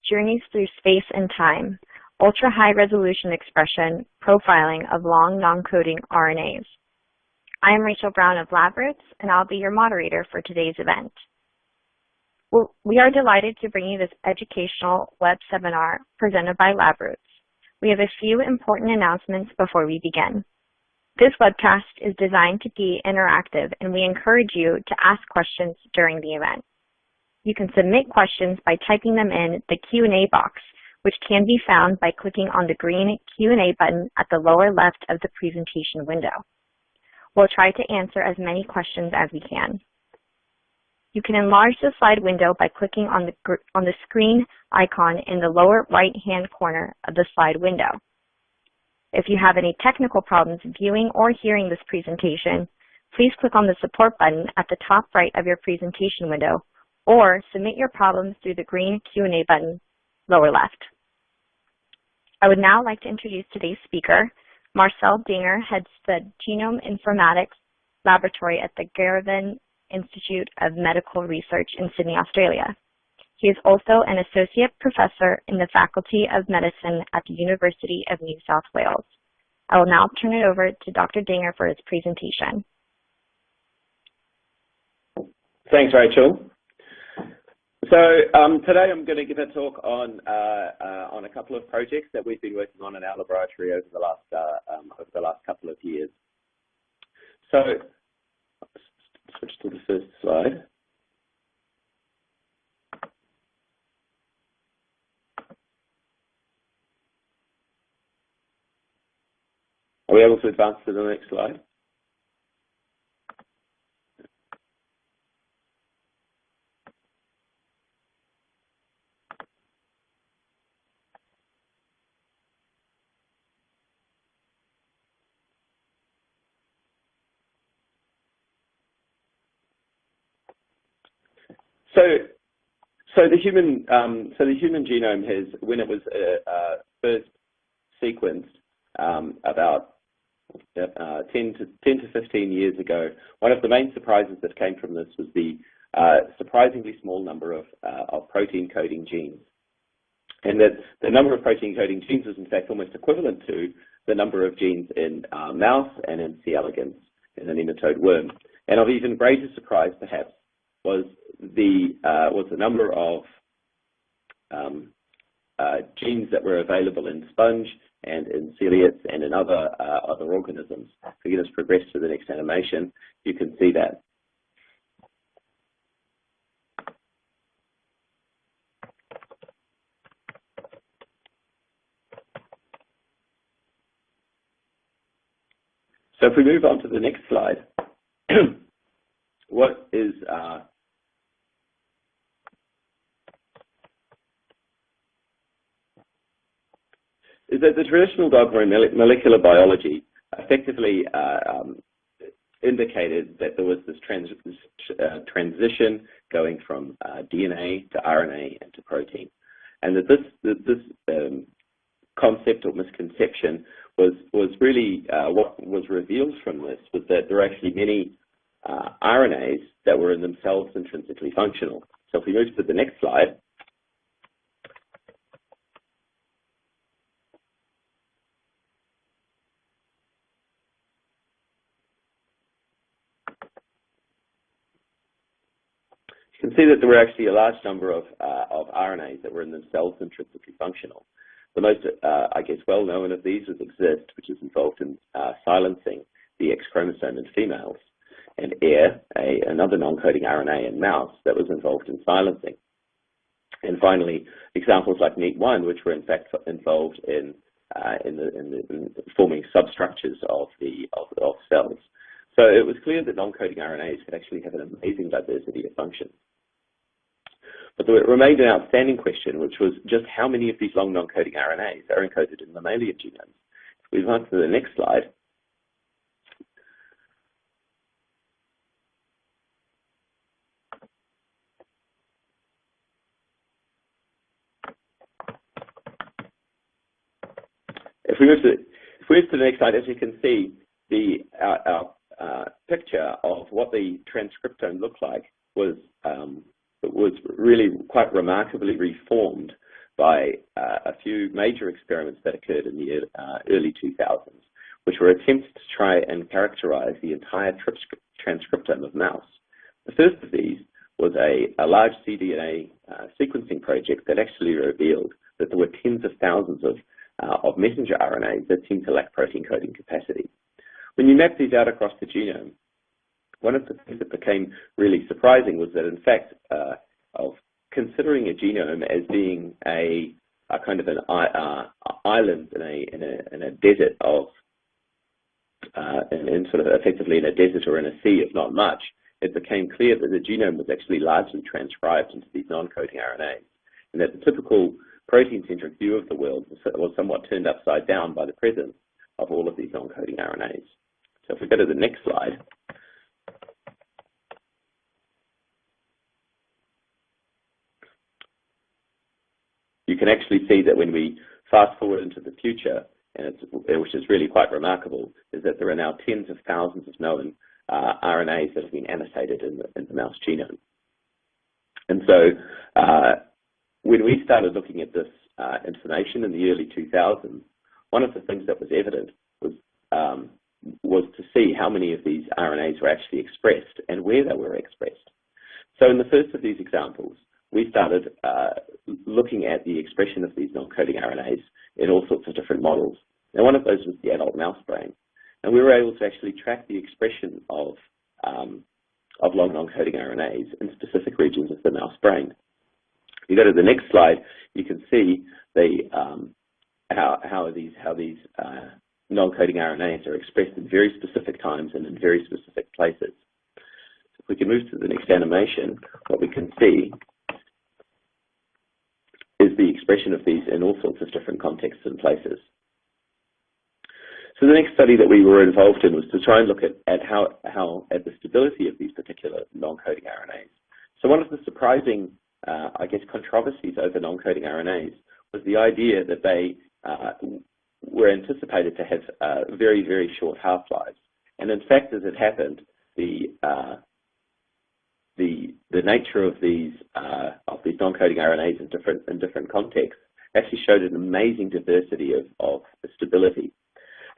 Journeys Through Space and Time, Ultra-High Resolution Expression Profiling of Long Non-Coding RNAs. I am Rachel Brown of LabRoots, and I'll be your moderator for today's event. We are delighted to bring you this educational web seminar presented by LabRoots. We have a few important announcements before we begin. This webcast is designed to be interactive, and we encourage you to ask questions during the event. You can submit questions by typing them in the Q&A box, which can be found by clicking on the green Q&A button at the lower left of the presentation window. We'll try to answer as many questions as we can. You can enlarge the slide window by clicking on the screen icon in the lower right-hand corner of the slide window. If you have any technical problems viewing or hearing this presentation, please click on the support button at the top right of your presentation window, or submit your problems through the green Q&A button lower left. I would now like to introduce today's speaker. Marcel Dinger heads the Genome Informatics Laboratory at the Garvan Institute of Medical Research in Sydney, Australia. He is also an associate professor in the Faculty of Medicine at the University of New South Wales. I will now turn it over to Dr. Dinger for his presentation. Thanks, Rachel. So today I'm going to give a talk on a couple of projects that we've been working on in our laboratory over the last couple of years. So switch to the first slide. Are we able to advance to the next slide? So the human genome has, when it was first sequenced about 10 to 15 years ago, one of the main surprises that came from this was the surprisingly small number of protein coding genes, and that the number of protein coding genes was in fact almost equivalent to the number of genes in mouse and in C. elegans, in a nematode worm. And of even greater surprise, perhaps, was the number of genes that were available in sponge and in ciliates and in other organisms. If we can just progress to the next animation, you can see that. So if we move on to the next slide, what is that the traditional dogma in molecular biology effectively indicated that there was this transition going from DNA to RNA and to protein, and that this concept or misconception was really what was revealed from this was that there are actually many RNAs that were in themselves intrinsically functional. So if we move to the next slide, you can see that there were actually a large number of RNAs that were in themselves intrinsically functional. The most, I guess, well-known of these was exist, which is involved in silencing the X chromosome in females, and AIR, another non-coding RNA in mouse that was involved in silencing. And finally, examples like NEAT1, which were in fact involved in forming substructures of cells. So it was clear that non-coding RNAs could actually have an amazing diversity of functions. But there remained an outstanding question, which was just how many of these long non-coding RNAs are encoded in mammalian genomes. If we move on to the next slide. If we move to the next slide, as you can see, our picture of what the transcriptome looked like was really quite remarkably reformed by a few major experiments that occurred in the early 2000s, which were attempts to try and characterize the entire transcriptome of mouse. The first of these was a large cDNA sequencing project that actually revealed that there were tens of thousands of messenger RNAs that seemed to lack protein coding capacity. When you map these out across the genome, one of the things that became really surprising was that, in fact, of considering a genome as being a kind of an island in a desert of, and sort of effectively in a desert or in a sea of not much, it became clear that the genome was actually largely transcribed into these non-coding RNAs, and that the typical protein-centric view of the world was somewhat turned upside down by the presence of all of these non-coding RNAs. So if we go to the next slide, you can actually see that when we fast forward into the future, and which is really quite remarkable, is that there are now tens of thousands of known RNAs that have been annotated in the mouse genome. And so when we started looking at this information in the early 2000s, one of the things that was evident was to see how many of these RNAs were actually expressed and where they were expressed. So in the first of these examples, we started looking at the expression of these non-coding RNAs in all sorts of different models. And one of those was the adult mouse brain. And we were able to actually track the expression of long non-coding RNAs in specific regions of the mouse brain. If you go to the next slide, you can see how these non-coding RNAs are expressed in very specific times and in very specific places. So if we can move to the next animation, what we can see is the expression of these in all sorts of different contexts and places. So the next study that we were involved in was to try and look at the stability of these particular non-coding RNAs. So one of the surprising, I guess, controversies over non-coding RNAs was the idea that they were anticipated to have very, very short half-lives. And in fact, as it happened, the nature of these non-coding RNAs in different contexts actually showed an amazing diversity of stability.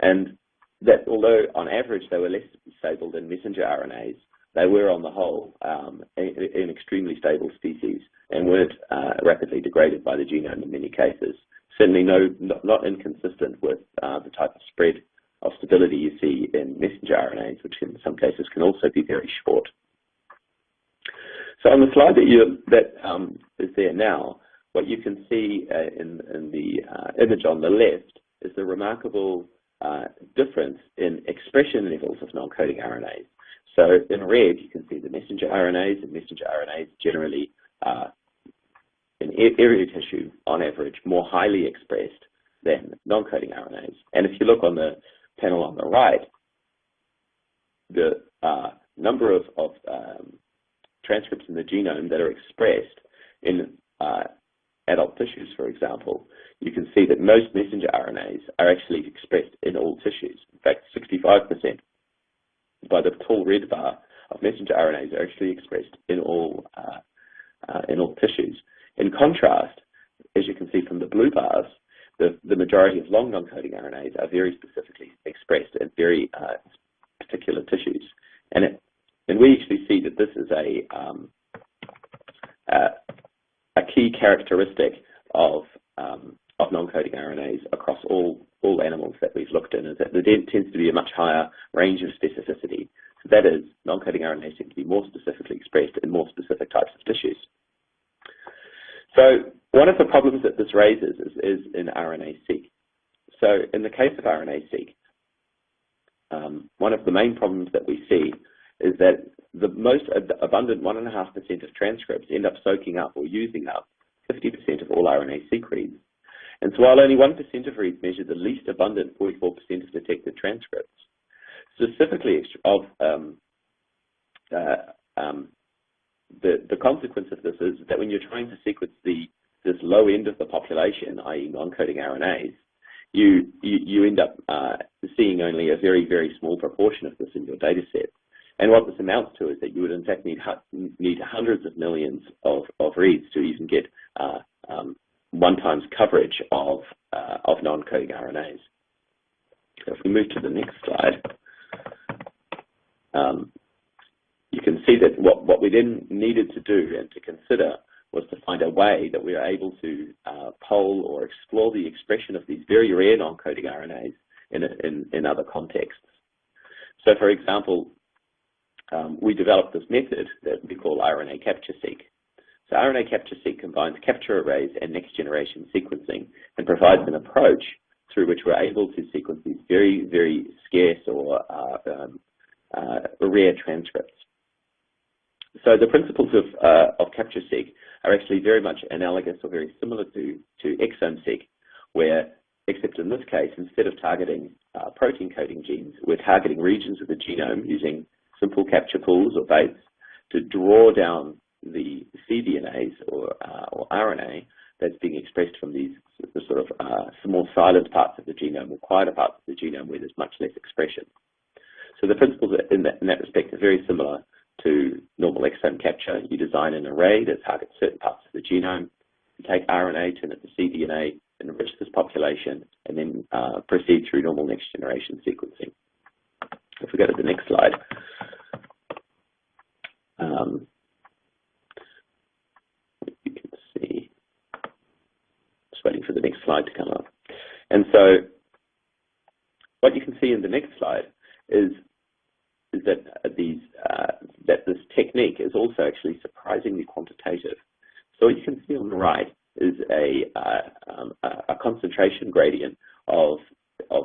And that although on average they were less stable than messenger RNAs, they were on the whole an extremely stable species and weren't rapidly degraded by the genome in many cases. Certainly not inconsistent with the type of spread of stability you see in messenger RNAs, which in some cases can also be very short. So on the slide that is there now, what you can see in the image on the left is the remarkable difference in expression levels of non-coding RNAs. So in red, you can see the messenger RNAs, and messenger RNAs generally in every tissue, on average, more highly expressed than non-coding RNAs. And if you look on the panel on the right, the number of transcripts in the genome that are expressed in adult tissues, for example, you can see that most messenger RNAs are actually expressed in all tissues. In fact, 65% by the tall red bar of messenger RNAs are actually expressed in all tissues. In contrast, as you can see from the blue bars, the majority of long non-coding RNAs are very specifically expressed in very particular tissues. And we actually see that this is a key characteristic of non-coding RNAs across all animals that we've looked in, is that there tends to be a much higher range of specificity. So that is, non-coding RNAs tend to be more specifically expressed in more specific types of tissues. So one of the problems that this raises is in RNAseq. So in the case of RNAseq, one of the main problems that we see is that the most abundant 1.5% of transcripts end up soaking up or using up 50% of all RNAseq reads. And so while only 1% of reads measure the least abundant 44% of detected transcripts, specifically of the consequence of this is that when you're trying to sequence this low end of the population, i.e. non-coding RNAs, you end up seeing only a very, very small proportion of this in your data set. And what this amounts to is that you would in fact need hundreds of millions of reads to even get 1x coverage of non-coding RNAs. So if we move to the next slide, you can see that what we then needed to do and to consider was to find a way that we are able to poll or explore the expression of these very rare non-coding RNAs in other contexts. So, for example, we developed this method that we call RNA Capture-Seq. So RNA Capture-Seq combines capture arrays and next-generation sequencing and provides an approach through which we're able to sequence these very, very scarce or rare transcripts. So the principles of Capture-Seq are actually very much analogous or very similar to exome-seq, where, except in this case, instead of targeting protein coding genes, we're targeting regions of the genome using simple capture pools or baits to draw down the cDNAs or RNA that's being expressed from these sort of more silent parts of the genome or quieter parts of the genome where there's much less expression. So the principles in that respect are very similar to normal exome capture. You design an array that targets certain parts of the genome, you take RNA, turn it to cDNA, enrich this population, and then proceed through normal next-generation sequencing. If we go to the next slide. You can see, just waiting for the next slide to come up. And so what you can see in the next slide is that that this technique is also actually surprisingly quantitative. So what you can see on the right is a concentration gradient of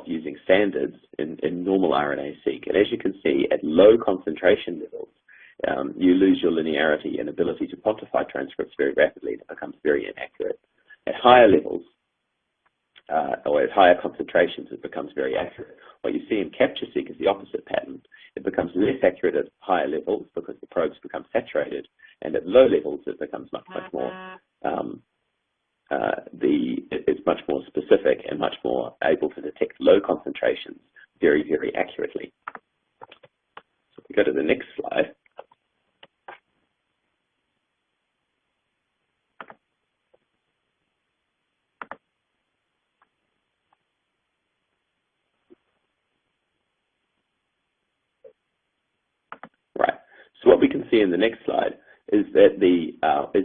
using standards in normal RNAseq. And as you can see, at low concentration levels, you lose your linearity and ability to quantify transcripts very rapidly, and it becomes very inaccurate. At higher levels, or at higher concentrations, it becomes very accurate. What you see in Capture-Seq is the opposite pattern. It becomes less accurate at higher levels because the probes become saturated, and at low levels it becomes much more it's much more specific and much more able to detect low concentrations very, very accurately. So if we go to the next slide. Right. So what we can see in the next slide is that the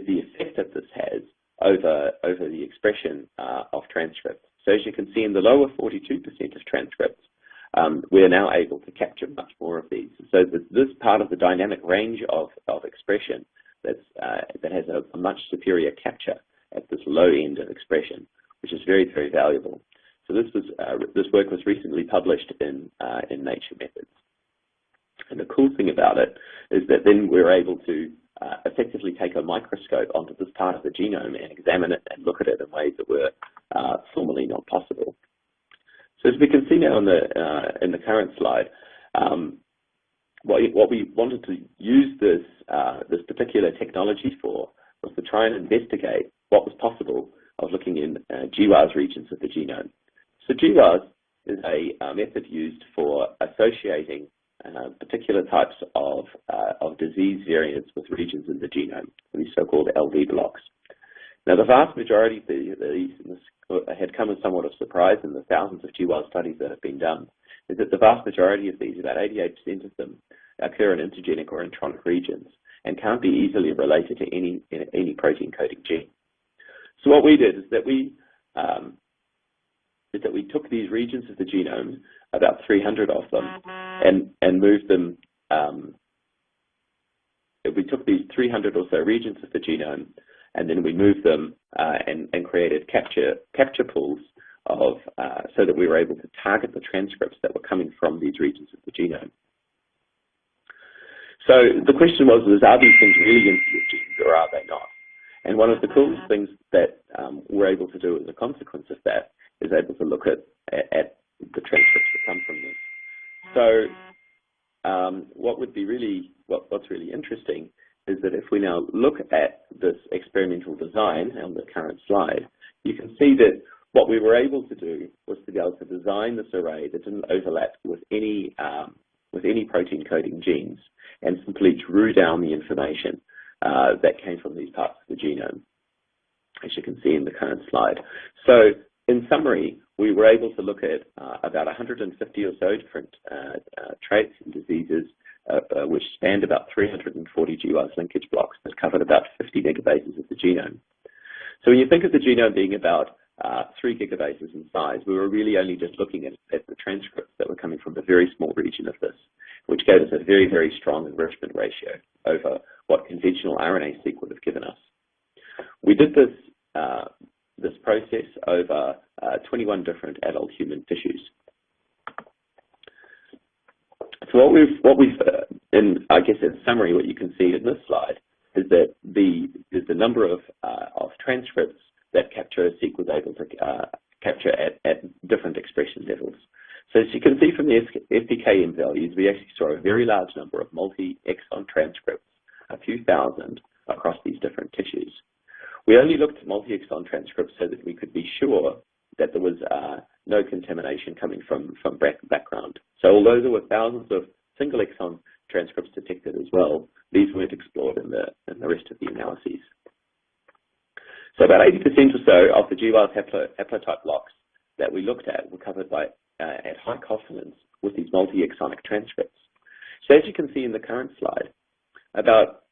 effect that this has over the expression of transcripts. So as you can see in the lower 42% of transcripts, we are now able to capture much more of these. So this part of the dynamic range of expression that has a much superior capture at this low end of expression, which is very, very valuable. So this work was recently published in Nature Methods. And the cool thing about it is that then we're able to effectively take a microscope onto this part of the genome and examine it and look at it in ways that were formerly not possible. So as we can see now in the current slide, what we wanted to use this particular technology for was to try and investigate what was possible of looking in GWAS regions of the genome. So GWAS is a method used for associating particular types of disease variants with regions in the genome, these so-called LV blocks. Now, the vast majority of these, and this had come as somewhat of a surprise in the thousands of GWAS studies that have been done, is that the vast majority of these, about 88% of them, occur in intergenic or intronic regions and can't be easily related to any protein coding gene. So what we did is that we took these regions of the genome, about 300 of them, and moved them. We took these 300 or so regions of the genome, and then we moved them and created capture pools so that we were able to target the transcripts that were coming from these regions of the genome. So the question was, are these things really in the genes or are they not? And one of the coolest things that we're able to do as a consequence of that is able to look at the transcripts that come from this. So what's really interesting is that if we now look at this experimental design on the current slide, you can see that what we were able to do was to be able to design this array that didn't overlap with any protein coding genes and simply drew down the information that came from these parts of the genome. as you can see in the current slide. So in summary, we were able to look at about 150 or so different traits and diseases, which spanned about 340 GWAS linkage blocks that covered about 50 megabases of the genome. So when you think of the genome being about 3 gigabases in size, we were really only just looking at the transcripts that were coming from a very small region of this, which gave us a very, very strong enrichment ratio over what conventional RNAseq would have given us. We did this this process over 21 different adult human tissues. So what we've I guess in summary, what you can see in this slide is that the number of transcripts that Capture-Seq was able to capture at different expression levels. So as you can see from the FPKM values, we actually saw a very large number of multi-exon transcripts, a few thousand, across these different tissues. We only looked at multi-exon transcripts so that we could be sure that there was no contamination coming from background. So although there were thousands of single exon transcripts detected as well, these weren't explored in the rest of the analyses. So about 80% or so of the GWAS haplotype blocks that we looked at were covered by at high confidence with these multi-exonic transcripts. So as you can see in the current slide, about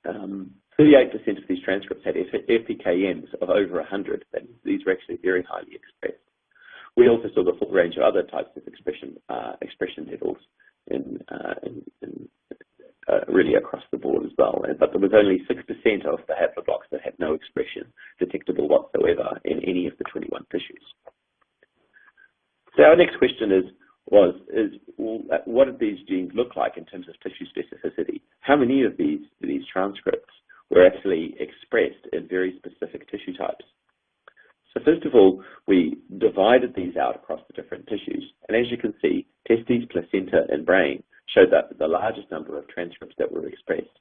38% of these transcripts had FPKMs of over 100. These were actually very highly expressed. We also saw the full range of other types of expression levels really across the board as well. But there was only 6% of the haploblocks that had no expression detectable whatsoever in any of the 21 tissues. So our next question is what did these genes look like in terms of tissue specificity? How many of these transcripts were actually expressed in very specific tissue types? So first of all, we divided these out across the different tissues. And as you can see, testes, placenta, and brain showed that the largest number of transcripts that were expressed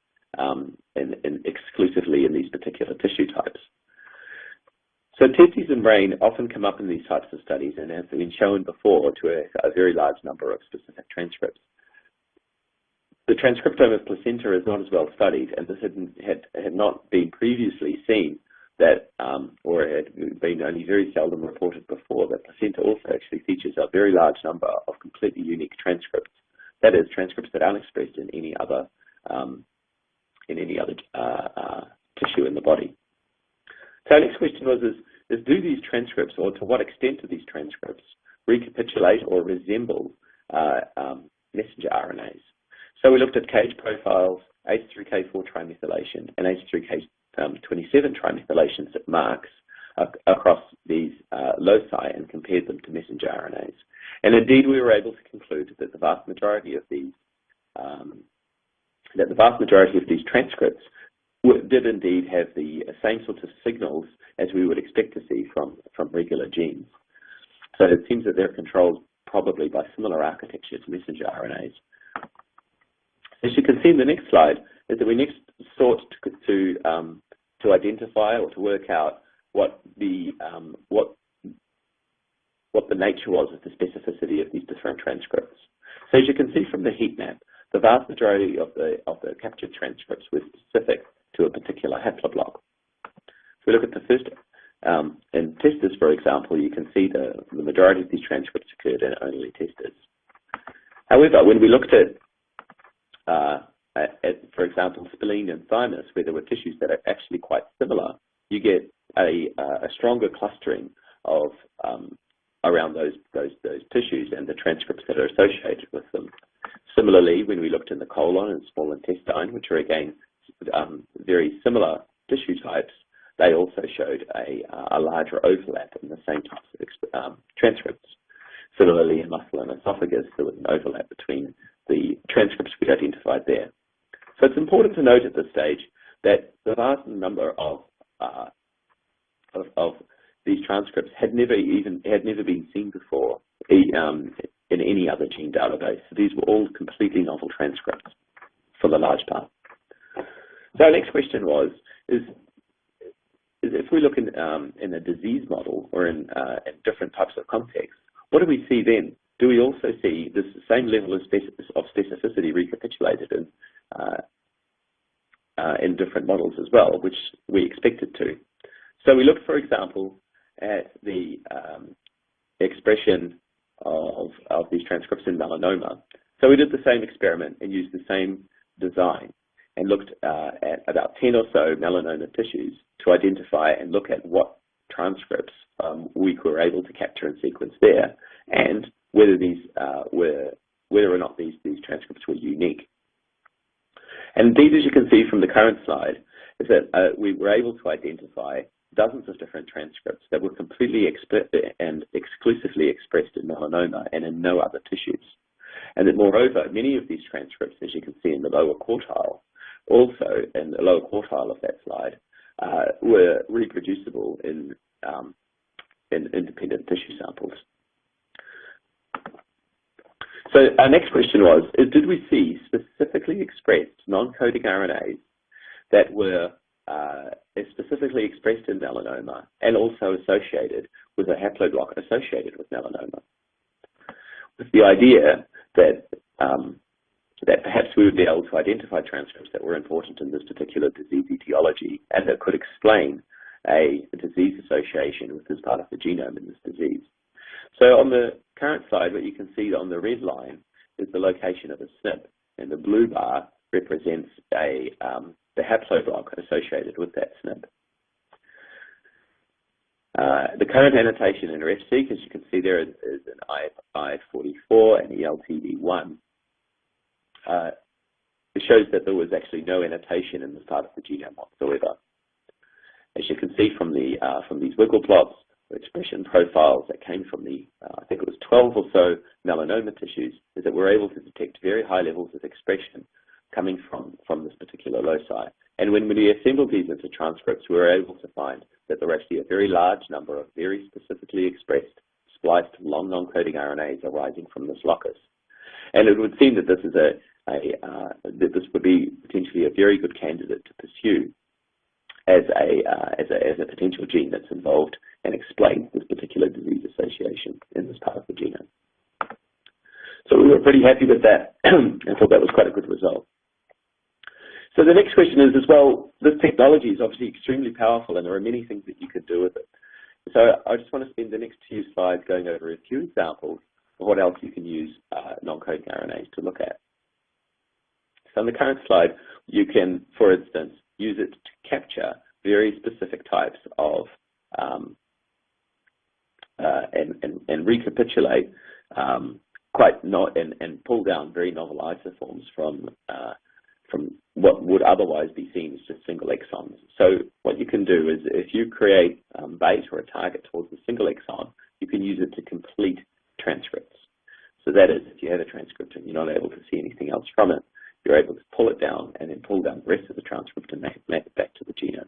exclusively in these particular tissue types. So testes and brain often come up in these types of studies and have been shown before to a very large number of specific transcripts. The transcriptome of placenta is not as well studied, and this had not been previously seen that, or had been only very seldom reported before, that placenta also actually features a very large number of completely unique transcripts. That is, transcripts that aren't expressed in any other tissue in the body. So our next question was, is do these transcripts, or to what extent do these transcripts, recapitulate or resemble messenger RNAs? So we looked at cage profiles, H3K4 trimethylation, and H3K27 trimethylations at marks across these loci and compared them to messenger RNAs. And indeed, we were able to conclude that the vast majority of these transcripts did indeed have the same sorts of signals as we would expect to see from regular genes. So it seems that they're controlled probably by similar architecture to messenger RNAs. As you can see in the next slide, is that we next sought to identify or to work out what the nature was of the specificity of these different transcripts. So as you can see from the heat map, the vast majority of the captured transcripts were specific to a particular haploblock. If we look at the first, in testes, for example, you can see the majority of these transcripts occurred in only testes. However, when we looked at for example, spleen and thymus, where there were tissues that are actually quite similar, you get a stronger clustering of around those tissues and the transcripts that are associated with them. Similarly, when we looked in the colon and small intestine, which are again very similar tissue types, they also showed a larger overlap in the same types of transcripts. Similarly, in muscle and esophagus, there was an overlap between the transcripts we identified there. So it's important to note at this stage that the vast number of these transcripts had never been seen before in any other gene database. So these were all completely novel transcripts for the large part. So our next question was, is if we look in a disease model or in different types of contexts, what do we see then? Do we also see this same level of specificity recapitulated in different models as well, which we expected to? So we looked, for example, at the expression of these transcripts in melanoma. So we did the same experiment and used the same design and looked at about 10 or so melanoma tissues to identify and look at what transcripts we were able to capture and sequence there, and whether these whether or not these transcripts were unique. And indeed, as you can see from the current slide, is that we were able to identify dozens of different transcripts that were completely and exclusively expressed in melanoma and in no other tissues. And that moreover, many of these transcripts, as you can see in the lower quartile, also in the lower quartile of that slide, were reproducible in independent tissue samples. So our next question was, did we see specifically expressed non-coding RNAs that were specifically expressed in melanoma and also associated with a haploblock associated with melanoma, with the idea that that perhaps we would be able to identify transcripts that were important in this particular disease etiology and that could explain a disease association with this part of the genome in this disease. So on the current slide, what you can see on the red line is the location of a SNP, and the blue bar represents the haploblock associated with that SNP. The current annotation in RNAseq, as you can see there, is an I44 and ELTV1. It shows that there was actually no annotation in this part of the genome whatsoever. As you can see from these wiggle plots, expression profiles that came from the, I think it was 12 or so melanoma tissues, is that we're able to detect very high levels of expression coming from this particular loci. And when we assembled these into transcripts, we were able to find that there were actually a very large number of very specifically expressed spliced long non-coding RNAs arising from this locus. And it would seem that this is that this would be potentially a very good candidate to pursue as a potential gene that's involved and explains this particular disease association in this part of the genome. So we were pretty happy with that and thought that was quite a good result. So the next question is, as well, this technology is obviously extremely powerful and there are many things that you could do with it. So I just want to spend the next few slides going over a few examples of what else you can use non-coding RNAs to look at. So on the current slide, you can, for instance, use it to capture very specific types of and recapitulate and pull down very novel isoforms from what would otherwise be seen as just single exons. So what you can do is, if you create bait or a target towards a single exon, you can use it to complete transcripts. So that is, if you have a transcript and you're not able to see anything else from it, you're able to pull it down and then pull down the rest of the transcript and map it back to the genome.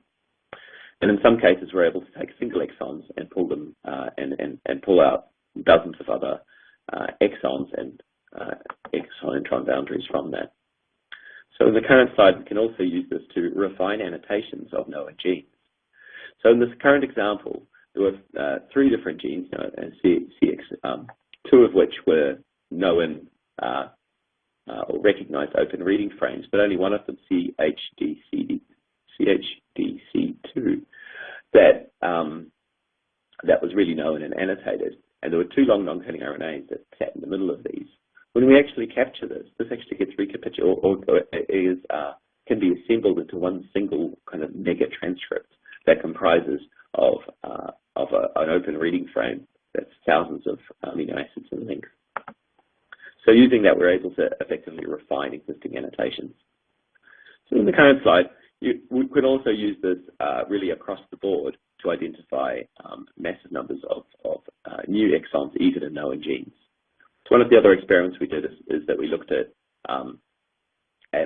And in some cases, we're able to take single exons and pull them and pull out dozens of other exons and exon intron boundaries from that. So in the current slide, we can also use this to refine annotations of known genes. So in this current example, there were 3 different genes, CX, 2 of which were known or recognized open reading frames, but only one of them, CHDC2, that was really known and annotated. And there were 2 long non-coding RNAs that sat in the middle of these. When we actually capture this actually gets recapitulated or can be assembled into one single kind of mega transcript that comprises of an open reading frame that's thousands of amino acids in length. So using that, we're able to effectively refine existing annotations. So in the current slide, we could also use this really across the board to identify massive numbers of new exons, even in known genes. So one of the other experiments we did is that we looked at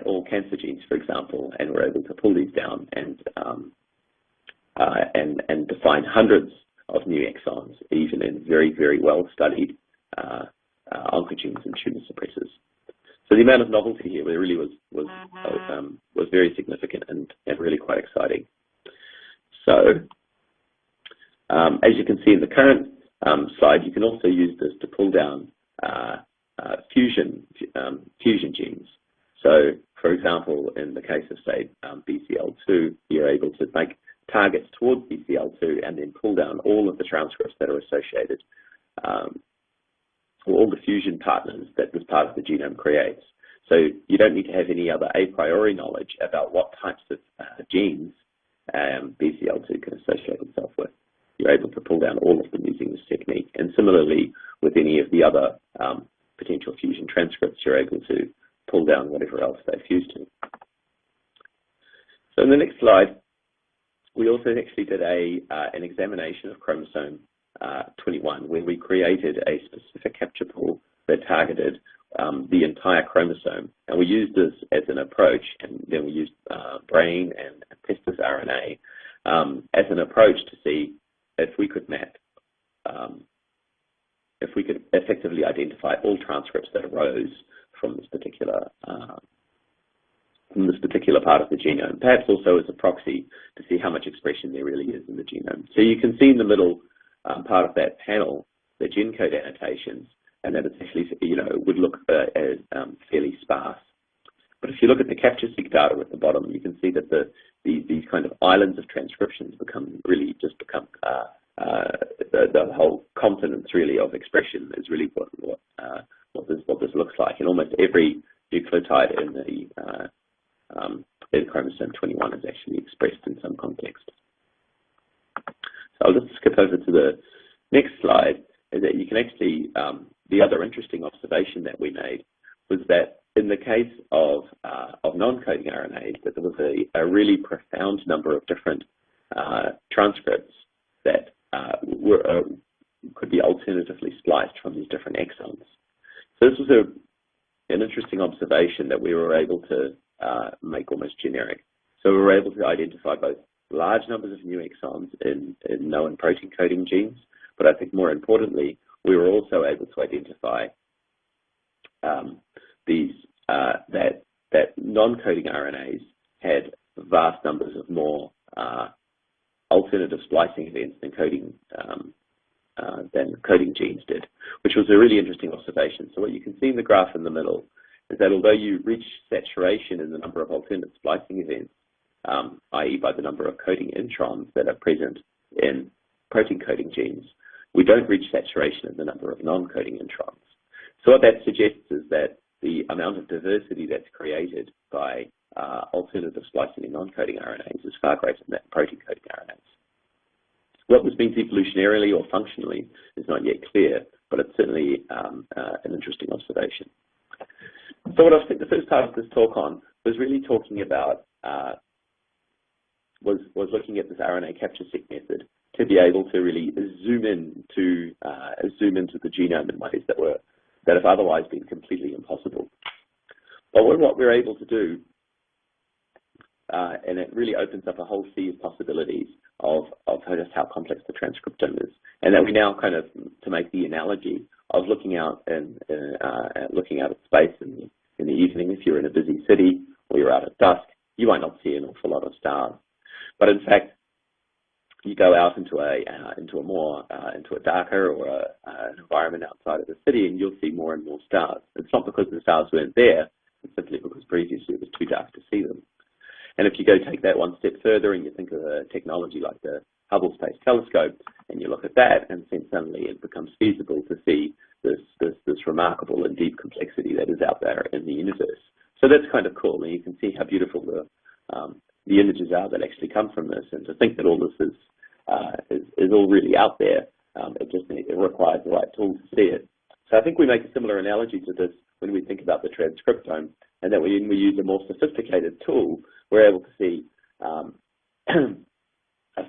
all cancer genes, for example, and we're able to pull these down and define hundreds of new exons, even in very, very well-studied oncogenes and tumor suppressors. So the amount of novelty here really was very significant and really quite exciting. So as you can see in the current slide, you can also use this to pull down fusion genes. So, for example, in the case of, say, BCL2, you're able to targets towards BCL2 and then pull down all of the transcripts that are associated, or all the fusion partners that this part of the genome creates. So you don't need to have any other a priori knowledge about what types of genes BCL2 can associate itself with. You're able to pull down all of them using this technique. And similarly, with any of the other potential fusion transcripts, you're able to pull down whatever else they fuse to. So in the next slide, we also actually did an examination of chromosome 21, where we created a specific capture pool that targeted the entire chromosome. And we used this as an approach, and then we used brain and pestis RNA as an approach to see if we could map, if we could effectively identify all transcripts that arose from this particular part of the genome, perhaps also as a proxy to see how much expression there really is in the genome. So you can see in the middle part of that panel the gen code annotations, and that it's actually, would look as fairly sparse. But if you look at the Capture-Seq data at the bottom, you can see that these kind of islands of transcriptions become the whole continents really of expression is really what this looks like. And almost every nucleotide in chromosome 21 is actually expressed in some context. So I'll just skip over to the next slide, is that you can actually, the other interesting observation that we made was that in the case of non-coding RNAs, that there was a really profound number of different transcripts that could be alternatively spliced from these different exons. So this was an interesting observation that we were able to make almost generic. So we were able to identify both large numbers of new exons in known protein coding genes, but I think more importantly, we were also able to identify that non-coding RNAs had vast numbers of more alternative splicing events than coding genes did, which was a really interesting observation. So what you can see in the graph in the middle is that although you reach saturation in the number of alternate splicing events, i.e. by the number of coding introns that are present in protein coding genes, we don't reach saturation in the number of non-coding introns. So what that suggests is that the amount of diversity that's created by alternative splicing in non-coding RNAs is far greater than that in protein coding RNAs. What this means evolutionarily or functionally is not yet clear, but it's certainly an interesting observation. So what I think the first part of this talk on was really talking about was looking at this RNA Capture-Seq method to be able to really zoom into the genome in ways that have otherwise been completely impossible. But what we're able to do, and it really opens up a whole sea of possibilities of just how complex the transcriptome is, and that we now kind of, to make the analogy of looking out at space in the evening. If you're in a busy city or you're out at dusk, you might not see an awful lot of stars. But in fact, you go out into a darker or an environment outside of the city, and you'll see more and more stars. It's not because the stars weren't there; it's simply because previously it was too dark to see them. And if you go take that one step further, and you think of a technology like the Hubble Space Telescope, and you look at that, and then suddenly it becomes feasible to see this remarkable and deep complexity that is out there in the universe. So that's kind of cool, and you can see how beautiful the images are that actually come from this, and to think that all this is all really out there. It requires the right tool to see it. So I think we make a similar analogy to this when we think about the transcriptome, and that when we use a more sophisticated tool, we're able to see a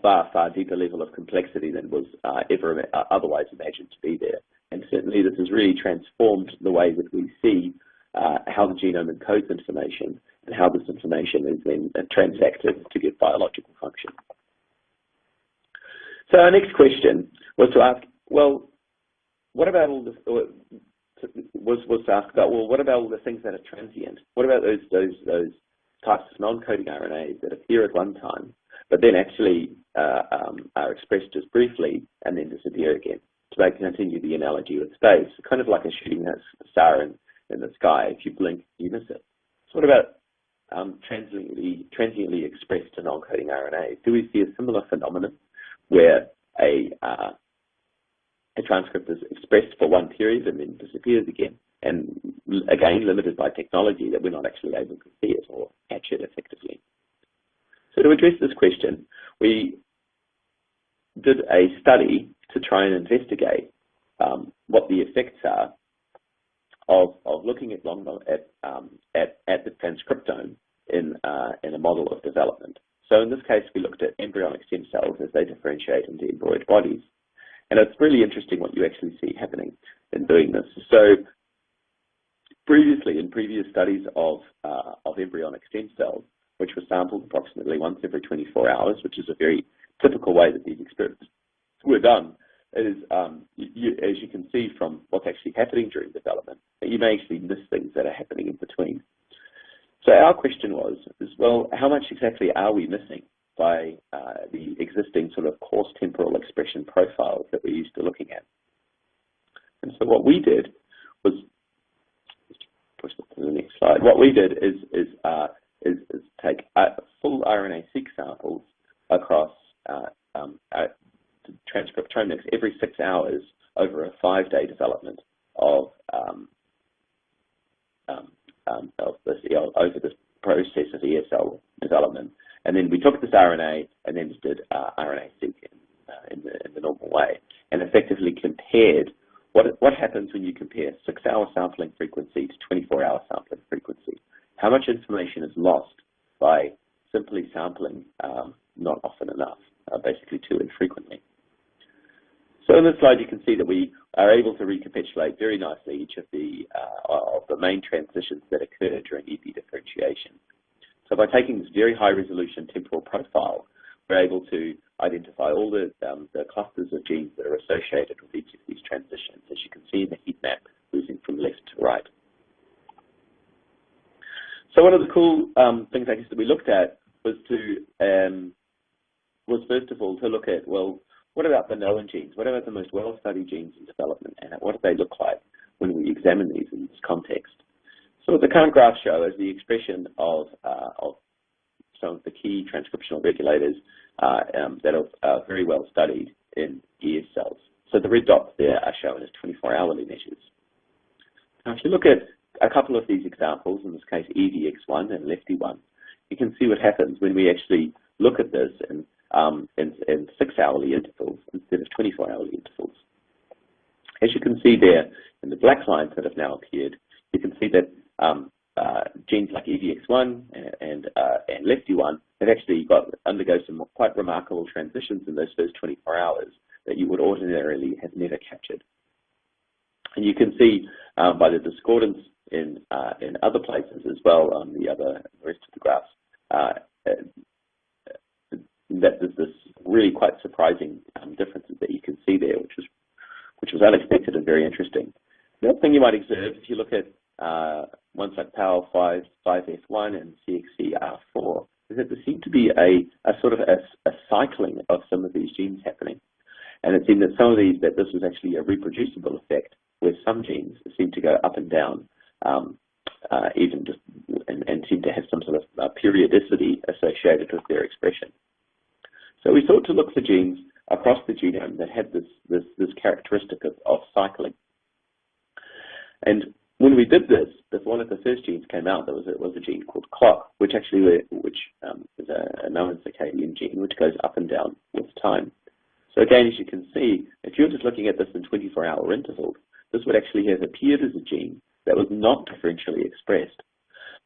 far deeper level of complexity than was ever otherwise imagined to be there. And certainly this has really transformed the way that we see how the genome encodes information and how this information is then transacted to get biological function. So our next question was to ask, well, what about all this? Was to ask about, well, what about all the things that are transient? What about those types of non-coding RNAs that appear at one time, but then actually are expressed just briefly and then disappear again? To continue the analogy with space, kind of like a shooting star in the sky. If you blink, you miss it. So what about transiently expressed to non-coding RNAs, do we see a similar phenomenon where a transcript is expressed for one period and then disappears again, and again limited by technology that we're not actually able to see it or catch it effectively? So to address this question, we did a study to try and investigate what the effects are of looking at the transcriptome in a model of development. So in this case, we looked at embryonic stem cells as they differentiate into embryoid bodies. And it's really interesting what you actually see happening in doing this. So previously, in previous studies of embryonic stem cells, which were sampled approximately once every 24 hours, which is a very typical way that these experiments were done, is as you can see from what's actually happening during development, that you may actually miss things that are happening in between. So our question was, well, how much exactly are we missing by the existing sort of coarse temporal expression profiles that we're used to looking at? And so what we did was, push it to the next slide. What we did is take full RNAseq samples across transcriptomics every 6 hours over a 5-day development of over this process of ESL development. And then we took this RNA and then did RNAseq in the normal way, and effectively compared what happens when you compare 6-hour sampling frequency to 24-hour sampling frequency. How much information is lost by simply sampling not often enough, basically too infrequently. So in this slide, you can see that we are able to recapitulate very nicely each of the main transitions that occur during EP differentiation. So by taking this very high-resolution temporal profile, we're able to identify all the clusters of genes that are associated with each of these transitions, as you can see in the heat map, moving from left to right. So one of the cool things, I guess, that we looked at was first of all to look at, well, what about the known genes? What about the most well-studied genes in development, and what do they look like when we examine these in this context? So what the current graphs show is the expression of some of the key transcriptional regulators that are very well studied in ES cells. So the red dots there are shown as 24-hourly measures. Now, if you look at a couple of these examples, in this case EVX1 and Lefty1, you can see what happens when we actually look at this in 6-hourly intervals instead of 24-hourly intervals. As you can see there in the black lines that have now appeared, you can see that genes like EVX1 and Lefty1 have actually undergo some quite remarkable transitions in those first 24 hours that you would ordinarily have never captured. And you can see by the discordance in other places as well on the rest of the graphs that there's this really quite surprising differences that you can see there, which was unexpected and very interesting. The other thing you might observe if you look at ones like PAL5, 5F1 and CXCR4 is that there seemed to be a sort of a cycling of some of these genes happening. And it seemed that some of these, that this was actually a reproducible effect where some genes seem to go up and down even just and seem to have some sort of periodicity associated with their expression. So we sought to look for genes across the genome that had this characteristic of cycling. And when we did this, one of the first genes came out. There was a gene called clock, which is a known circadian gene, which goes up and down with time. So again, as you can see, if you're just looking at this in 24-hour intervals, this would actually have appeared as a gene that was not differentially expressed.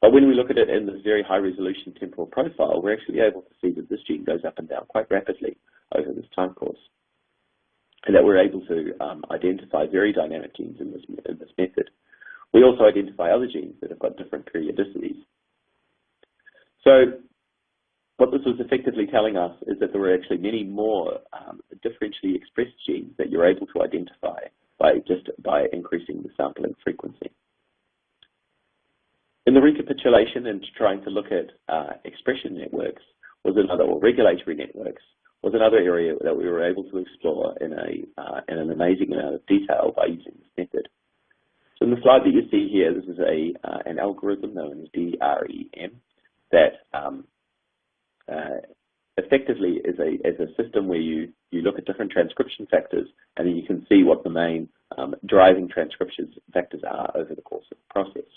But when we look at it in this very high-resolution temporal profile, we're actually able to see that this gene goes up and down quite rapidly over this time course, and that we're able to identify very dynamic genes in this method. We also identify other genes that have got different periodicities. So what this was effectively telling us is that there were actually many more differentially expressed genes that you're able to identify by increasing the sampling frequency. In the recapitulation and trying to look at expression networks or regulatory networks was another area that we were able to explore in an amazing amount of detail by using this method. So in the slide that you see here, this is an algorithm known as DREM, that effectively is a system where you look at different transcription factors, and then you can see what the main driving transcription factors are over the course of the process.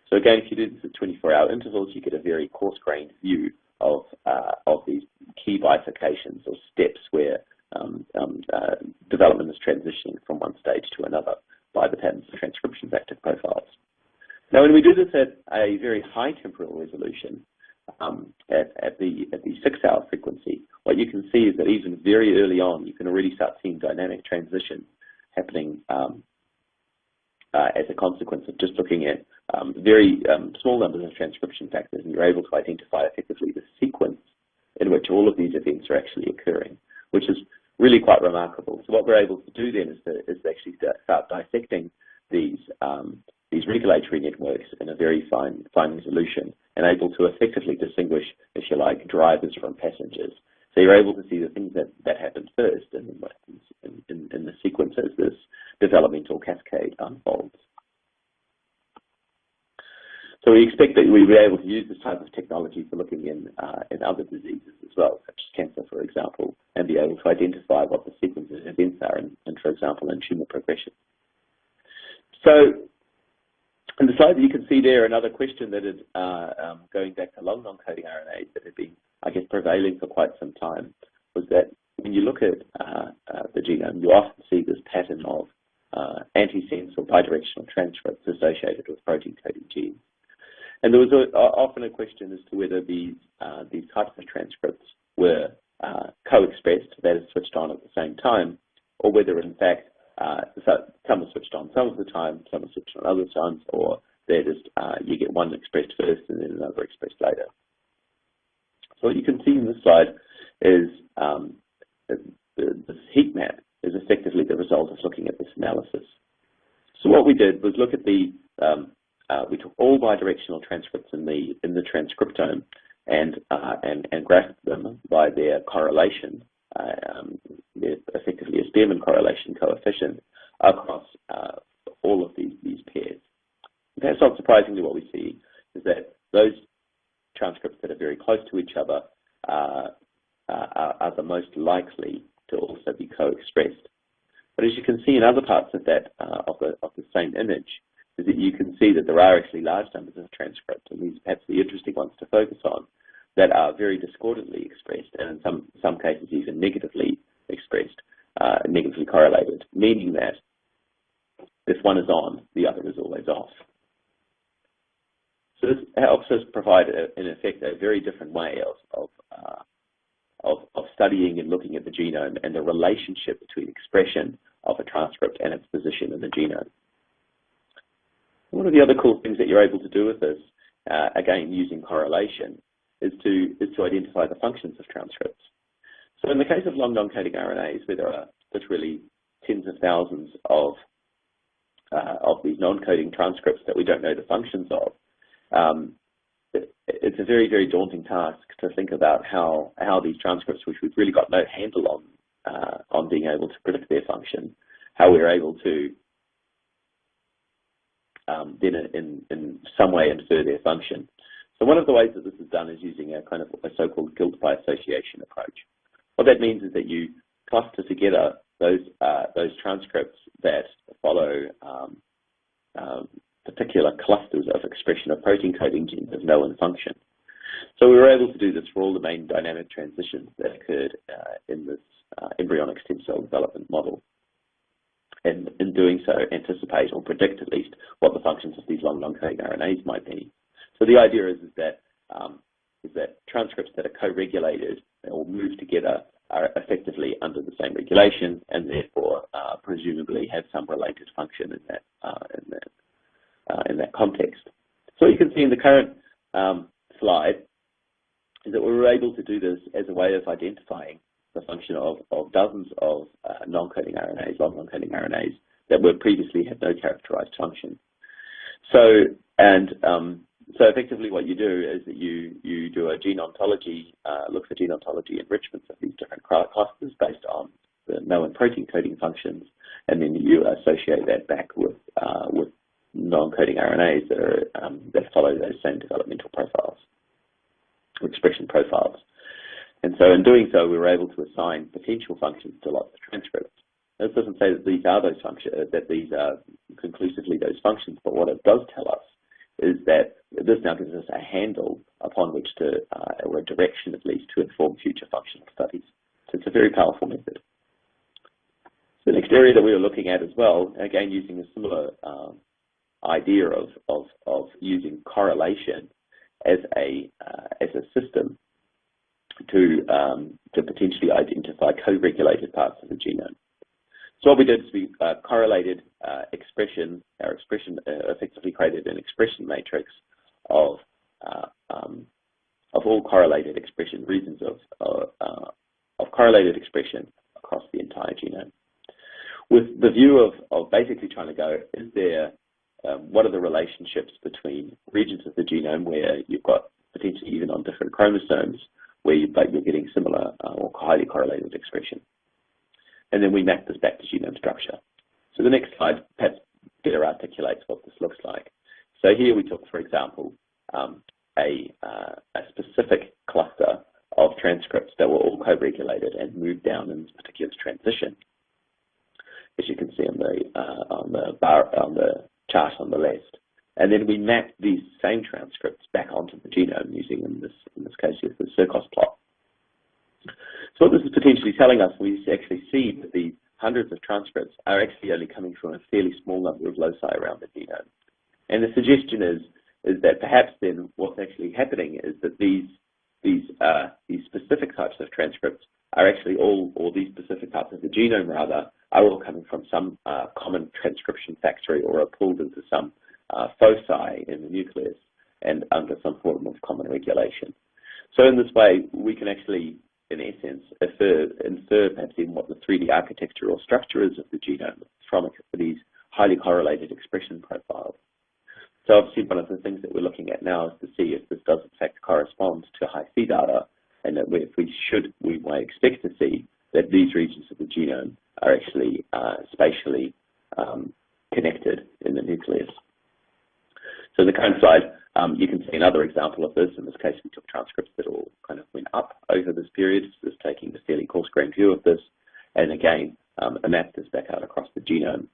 So again, if you do this at 24-hour intervals, you get a very coarse-grained view of these key bifurcations or steps where development is transitioning from one stage to another by the patterns of transcription factor profiles. Now, when we do this at a very high temporal resolution, at the 6-hour frequency, what you can see is that even very early on, you can already start seeing dynamic transition happening as a consequence of just looking at very small numbers of transcription factors, and you're able to identify effectively the sequence in which all of these events are actually occurring, which is really quite remarkable. So what we're able to do then is actually start dissecting these regulatory networks in a very fine resolution, and able to effectively distinguish, if you like, drivers from passengers. So you're able to see the things that happen first and then what happens in the sequence as this developmental cascade unfolds. So we expect that we'll be able to use this type of technology for looking in other diseases as well, such as cancer, for example, and be able to identify what the sequence of events are in, for example, in tumor progression. So in the slide that you can see there, another question that is going back to long non-coding RNAs that have been, I guess, prevailing for quite some time, was that when you look at the genome, you often see this pattern of antisense or bidirectional transcripts associated with protein-coding genes. And there was often a question as to whether these types of transcripts were co-expressed, that is, switched on at the same time, or whether, in fact, some are switched on some of the time, some are switched on other times, or they're just you get one expressed first and then another expressed later. So what you can see in this slide is this heat map is effectively the result of looking at this analysis. So what we did was look at we took all bidirectional transcripts in the transcriptome and graphed them by their correlation, effectively a Spearman correlation coefficient across all of these pairs. Perhaps not surprisingly, what we see is that those transcripts that are very close to each other are the most likely to also be co-expressed. But as you can see in other parts of that of the same image, is that you can see that there are actually large numbers of transcripts, and these are perhaps the interesting ones to focus on, that are very discordantly expressed, and in some cases even negatively expressed, negatively correlated, meaning that if one is on, the other is always off. So this helps us provide, in effect, a very different way of studying and looking at the genome and the relationship between expression of a transcript and its position in the genome. One of the other cool things that you're able to do with this, again using correlation, is to identify the functions of transcripts. So in the case of long non-coding RNAs, where there are literally tens of thousands of these non-coding transcripts that we don't know the functions of, it's a very, very daunting task to think about how these transcripts, which we've really got no handle on being able to predict their function, how we're able to then in some way infer their function. So one of the ways that this is done is using a kind of a so-called guilt by association approach. What that means is that you cluster together those transcripts that follow particular clusters of expression of protein coding genes of known function. So we were able to do this for all the main dynamic transitions that occurred in this embryonic stem cell development model. And in doing so, anticipate or predict at least what the functions of these long non-coding RNAs might be. So the idea is that transcripts that are co-regulated or move together are effectively under the same regulation, and therefore presumably have some related function in that context. So what you can see in the current slide is that we were able to do this as a way of identifying the function of dozens of non-coding RNAs, long non-coding RNAs, that were previously had no characterized function. So effectively what you do is that you do a gene ontology, look for gene ontology enrichments of these different clusters based on the known protein coding functions, and then you associate that back with non-coding RNAs that follow those same developmental profiles. expression profiles. And so in doing so, we were able to assign potential functions to lots of transcripts. This doesn't say that these are those functions, that these are conclusively those functions, but what it does tell us is that this now gives us a handle upon which to, or a direction at least, to inform future functional studies. So it's a very powerful method. The next area that we were looking at as well, again using a similar idea of using correlation as a system to potentially identify co-regulated parts of the genome. So what we did is we correlated expression. Our expression effectively created an expression matrix of all correlated expression regions of correlated expression across the entire genome, with the view of basically trying to go, is there what are the relationships between regions of the genome where you've got potentially even on different chromosomes where you're getting similar or highly correlated expression. And then we map this back to genome structure. So the next slide perhaps better articulates what this looks like. So here we took, for example, a specific cluster of transcripts that were all co-regulated and moved down in this particular transition, as you can see on the chart on the left. And then we mapped these same transcripts back onto the genome using, in this case, the Circos plot. So what this is potentially telling us, we actually see that these hundreds of transcripts are actually only coming from a fairly small number of loci around the genome. And the suggestion is that perhaps then what's actually happening is that these specific types of transcripts are actually all, or these specific types of the genome rather, are all coming from some common transcription factory or are pulled into some foci in the nucleus and under some form of common regulation. So in this way, we can actually, in essence, infer perhaps even what the 3D architecture or structure is of the genome from these highly correlated expression profiles. So obviously one of the things that we're looking at now is to see if this does in fact correspond to high-C data, and that if we might expect to see that these regions of the genome are actually spatially connected in the nucleus. So in the current slide, you can see another example of this. In this case, we took transcripts that all kind of went up over this period, so just taking a fairly coarse-grained view of this, and again, mapped this back out across the genome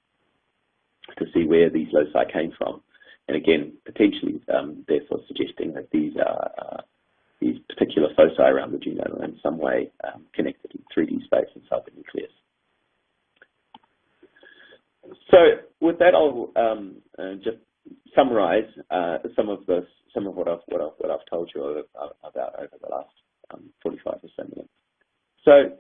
to see where these loci came from. And again, potentially, therefore, suggesting that these particular foci around the genome are in some way connected in 3D space inside the nucleus. So with that, I'll just summarize some of what I've told you about over the last 45 or so minutes. So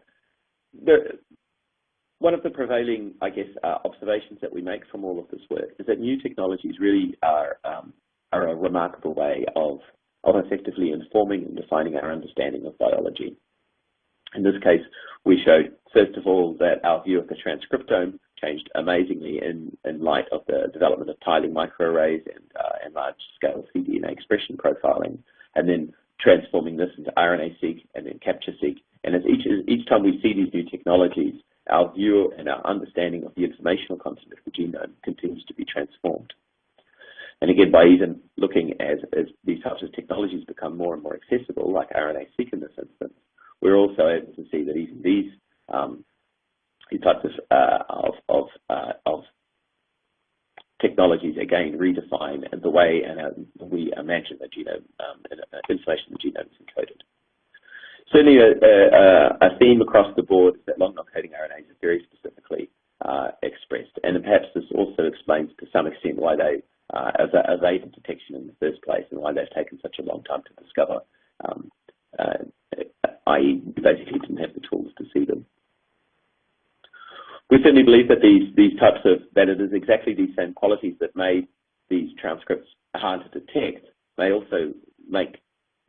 one of the prevailing, I guess, observations that we make from all of this work is that new technologies really are a remarkable way of effectively informing and defining our understanding of biology. In this case, we showed, first of all, that our view of the transcriptome changed amazingly in light of the development of tiling microarrays and large-scale cDNA expression profiling, and then transforming this into RNAseq and then Capture-Seq. And as each time we see these new technologies, our view and our understanding of the informational content of the genome continues to be transformed. And again, by even looking as these types of technologies become more and more accessible, like RNAseq in this instance, we're also able to see that even these types of technologies again redefine the way we imagine the genome, information in the genome is encoded. Certainly, a theme across the board is that long non-coding RNAs are very specifically expressed, and perhaps this also explains to some extent why they evaded detection in the first place and why they've taken such a long time to discover, i.e. we basically didn't have the tools to see them. We certainly believe that that it is exactly these same qualities that made these transcripts hard to detect may also make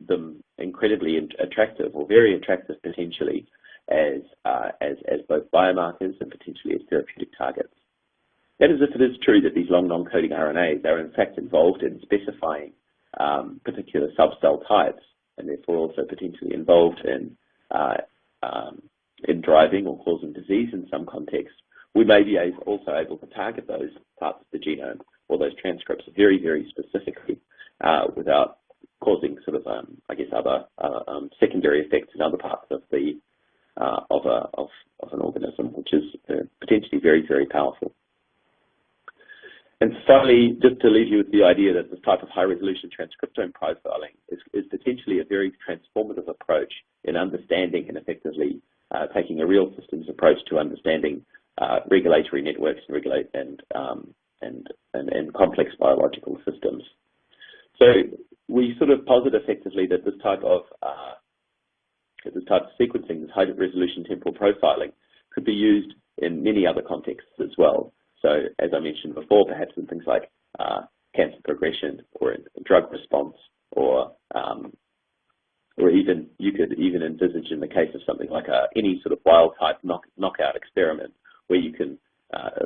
them incredibly attractive, or very attractive potentially, as both biomarkers and potentially as therapeutic targets. That is, if it is true that these long non-coding RNAs are in fact involved in specifying particular subcell types, and therefore also potentially involved in driving or causing disease in some contexts, we may be also able to target those parts of the genome or those transcripts very, very specifically without causing sort of, I guess, other secondary effects in other parts of the of an organism, which is potentially very, very powerful. And finally, just to leave you with the idea that this type of high-resolution transcriptome profiling is potentially a very transformative approach in understanding and effectively taking a real systems approach to understanding regulatory networks and complex biological systems. So we sort of posit effectively that this type of sequencing, this high-resolution temporal profiling, could be used in many other contexts as well. So, as I mentioned before, perhaps in things like cancer progression or in drug response, or even you could even envisage in the case of something like any sort of wild-type knockout experiment, where you can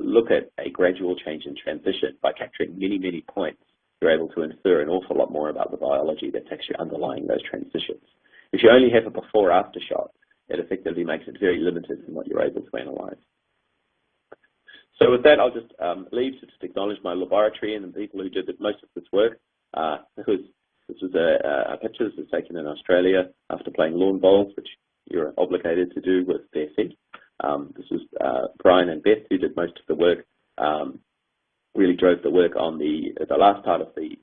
look at a gradual change in transition by capturing many, many points. You're able to infer an awful lot more about the biology that's actually underlying those transitions. If you only have a before-after shot, it effectively makes it very limited in what you're able to analyze. So with that, I'll just leave to just acknowledge my laboratory and the people who did most of this work. Because this was a picture that was taken in Australia after playing lawn bowls, which you're obligated to do with bare feet. This was Brian and Beth who did most of the work, really drove the work on the last part of the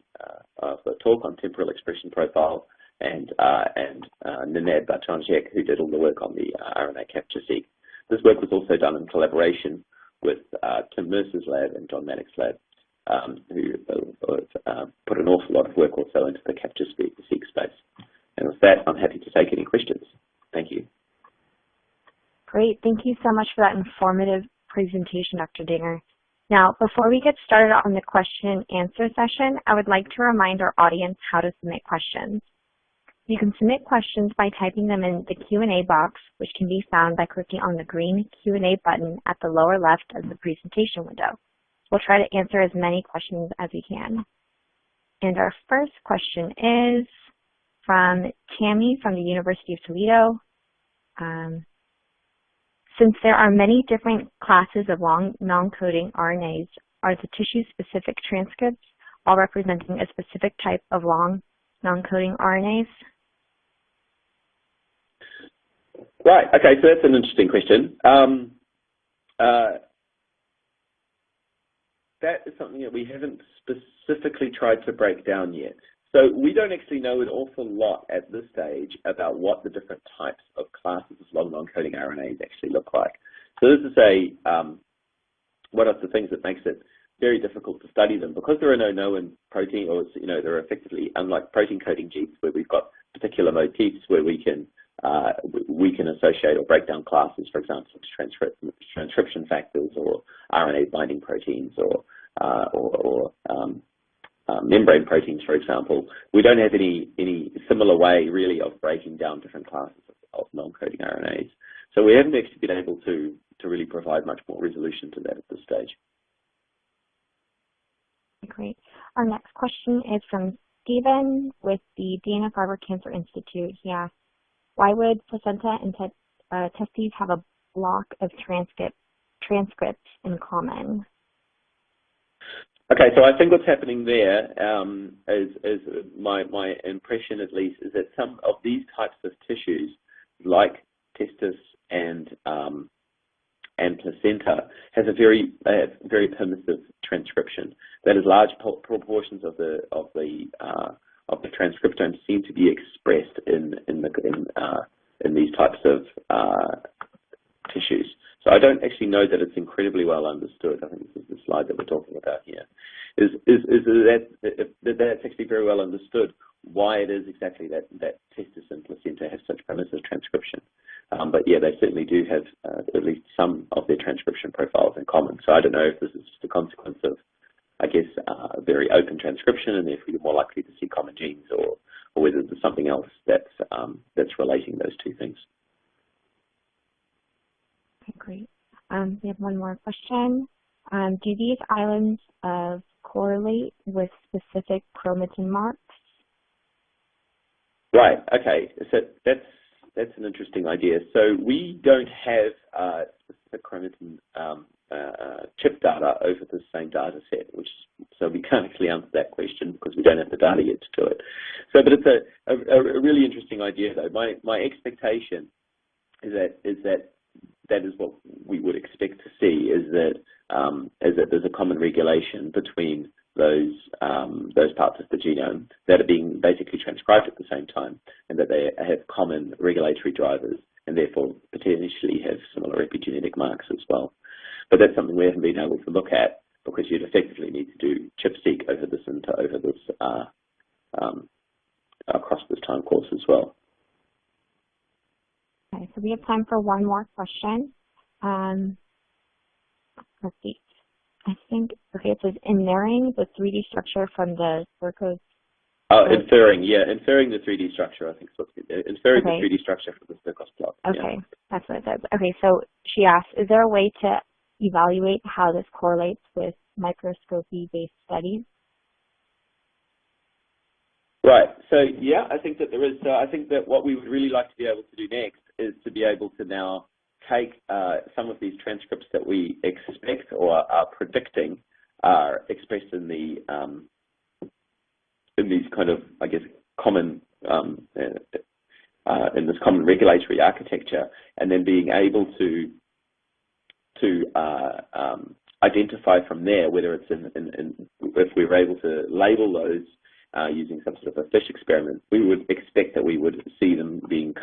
talk on temporal expression profile, and Ninad Bhattacharjee, who did all the work on the RNA Capture-Seq. This work was also done in collaboration with Tim Mercer's lab and John Maddox's lab, who put an awful lot of work also into the Capture-Seq space. And with that, I'm happy to take any questions. Thank you. Great. Thank you so much for that informative presentation, Dr. Dinger. Now, before we get started on the question and answer session, I would like to remind our audience how to submit questions. You can submit questions by typing them in the Q&A box, which can be found by clicking on the green Q&A button at the lower left of the presentation window. We'll try to answer as many questions as we can. And our first question is from Tammy from the University of Toledo. Since there are many different classes of long non-coding RNAs, are the tissue-specific transcripts all representing a specific type of long non-coding RNAs? Right, okay, so that's an interesting question. That is something that we haven't specifically tried to break down yet. So we don't actually know an awful lot at this stage about what the different types of classes of long non-coding RNAs actually look like. So this is one of the things that makes it very difficult to study them, because there are no known protein, or they're effectively, unlike protein coding genes where we've got particular motifs where we can associate or break down classes, for example, to transcription factors or RNA binding proteins or membrane proteins, for example. We don't have any similar way really of breaking down different classes of non-coding RNAs. So we haven't actually been able to really provide much more resolution to that at this stage. Great. Our next question is from Stephen with the Dana-Farber Cancer Institute. He asks, why would placenta and testes have a block of transcripts in common? Okay, so I think what's happening there is my impression, at least, is that some of these types of tissues, like testis and placenta, has a very permissive transcription. That is, large proportions of the transcriptome seem to be expressed in these types of tissues. So I don't actually know that it's incredibly well understood. I think this is the slide that we're talking about here. Is that's actually very well understood why it is exactly that testis and placenta have such permissive transcription. But yeah, they certainly do have at least some of their transcription profiles in common. So I don't know if this is just a consequence of, I guess, very open transcription, and therefore you're more likely to see common genes, or whether there's something else that's relating those two things. Okay, great. We have one more question. Do these islands correlate with specific chromatin marks? Right. Okay. So that's an interesting idea. So we don't have specific chromatin chip data over the same data set, which is So we can't actually answer that question because we don't have the data yet to do it. So, but it's a really interesting idea, though. My expectation is that is what we would expect to see, is that there's a common regulation between those parts of the genome that are being basically transcribed at the same time, and that they have common regulatory drivers and therefore potentially have similar epigenetic marks as well. But that's something we haven't been able to look at because you'd effectively need to do ChIP-seq over this across this time course as well. Okay, so we have time for one more question. Let's see. I think, okay, it says inferring the 3D structure from the Circo's. Inferring the 3D structure, I think is what's inferring the 3D structure from the Circo's plot. Okay, yeah. That's what it says. Okay, so she asked, is there a way to evaluate how this correlates with microscopy-based studies? Right. So yeah, I think that there is. I think that what we would really like to be able to do next is to be able to now take some of these transcripts that we expect or are predicting are expressed in the in these kind of, I guess, common in this common regulatory architecture, and then being able to identify from there whether it's if we were able to label those using some sort of a fish experiment, we would expect that we would see them being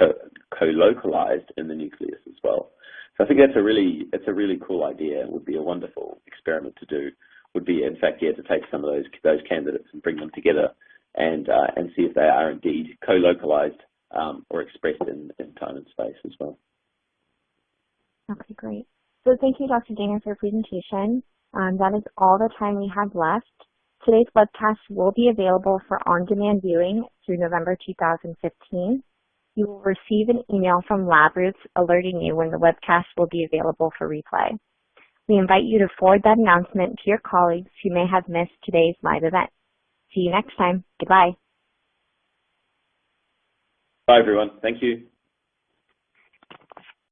co-localized in the nucleus as well. So I think that's a really cool idea. It would be a wonderful experiment to do. Would be, in fact, to take some of those candidates and bring them together and see if they are indeed co-localized or expressed in time and space as well. Okay, great. So thank you, Dr. Danger, for your presentation. That is all the time we have left. Today's webcast will be available for on-demand viewing through November 2015. You will receive an email from LabRoots alerting you when the webcast will be available for replay. We invite you to forward that announcement to your colleagues who may have missed today's live event. See you next time. Goodbye. Bye, everyone. Thank you.